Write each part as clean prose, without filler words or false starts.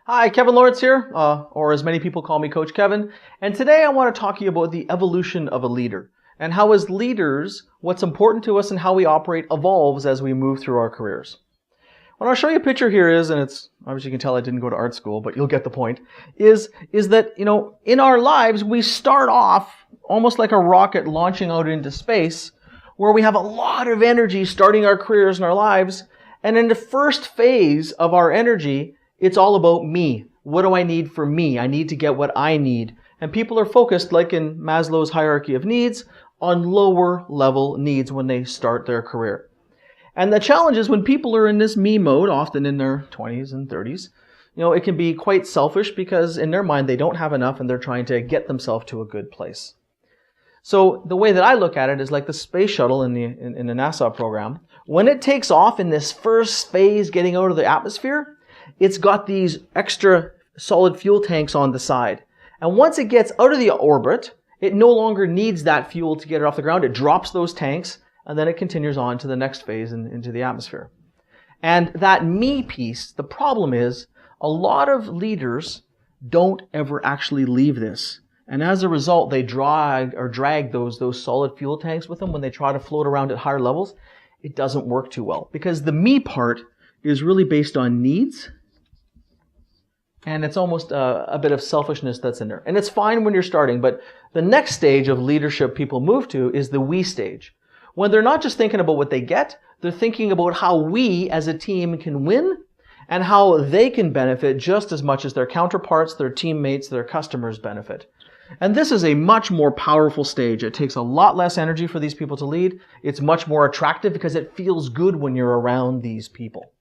Hi, Kevin Lawrence here, or as many people call me, Coach Kevin. And today I want to talk to you about the evolution of a leader and how as leaders, what's important to us and how we operate evolves as we move through our careers. What I'll show you a picture here is, and it's, obviously you can tell I didn't go to art school, but you'll get the point, is that, in our lives, we start off almost like a rocket launching out into space where we have a lot of energy starting our careers and our lives. And in the first phase of our energy, it's all about me. What do I need for me? I need to get what I need. And people are focused, like in Maslow's hierarchy of needs, on lower level needs when they start their career. And the challenge is when people are in this me mode, often in their 20s and 30s, it can be quite selfish because in their mind they don't have enough and they're trying to get themselves to a good place. So the way that I look at it is like the space shuttle in the NASA program. When it takes off in this first phase getting out of the atmosphere, it's got these extra solid fuel tanks on the side. And once it gets out of the orbit, it no longer needs that fuel to get it off the ground. It drops those tanks, and then it continues on to the next phase into the atmosphere. And that me piece, the problem is, a lot of leaders don't ever actually leave this. And as a result, they drag those solid fuel tanks with them when they try to float around at higher levels. It doesn't work too well because the me part is really based on needs, and it's almost a bit of selfishness that's in there. And it's fine when you're starting, but the next stage of leadership people move to is the we stage. When they're not just thinking about what they get, they're thinking about how we as a team can win and how they can benefit just as much as their counterparts, their teammates, their customers benefit. And this is a much more powerful stage. It takes a lot less energy for these people to lead. It's much more attractive because it feels good when you're around these people.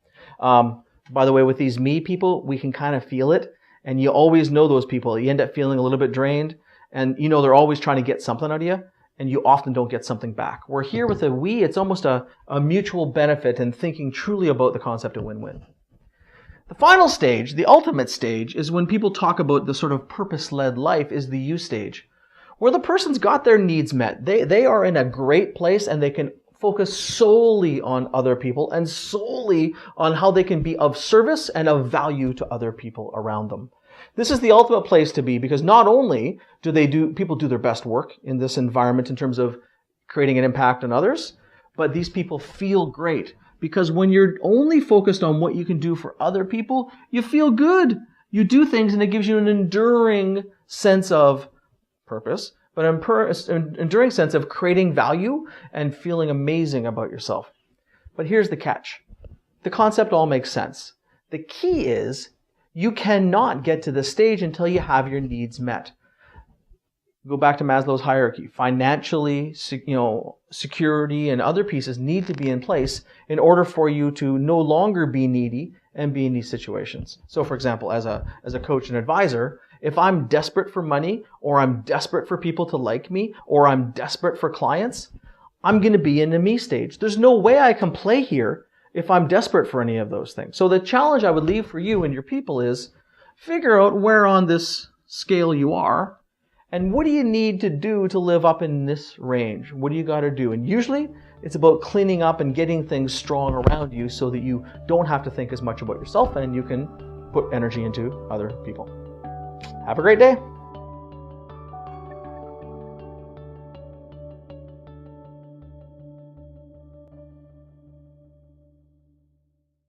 By the way, with these me people, we can kind of feel it. And you always know those people. You end up feeling a little bit drained. And they're always trying to get something out of you. And you often don't get something back. Where here with a we, it's almost a mutual benefit and thinking truly about the concept of win-win. The final stage, the ultimate stage, is when people talk about the sort of purpose-led life is the you stage. Where the person's got their needs met. They are in a great place and they can focus solely on other people and solely on how they can be of service and of value to other people around them. This is the ultimate place to be because not only do people do their best work in this environment in terms of creating an impact on others, but these people feel great because when you're only focused on what you can do for other people, you feel good. You do things and it gives you an enduring sense of purpose, but an enduring sense of creating value and feeling amazing about yourself. But here's the catch. The concept all makes sense. The key is you cannot get to this stage until you have your needs met. Go back to Maslow's hierarchy. Financially, security and other pieces need to be in place in order for you to no longer be needy and be in these situations. So for example, as a coach and advisor, if I'm desperate for money, or I'm desperate for people to like me, or I'm desperate for clients, I'm going to be in the me stage. There's no way I can play here if I'm desperate for any of those things. So the challenge I would leave for you and your people is figure out where on this scale you are, and what do you need to do to live up in this range? What do you got to do? And usually it's about cleaning up and getting things strong around you so that you don't have to think as much about yourself and you can put energy into other people. Have a great day.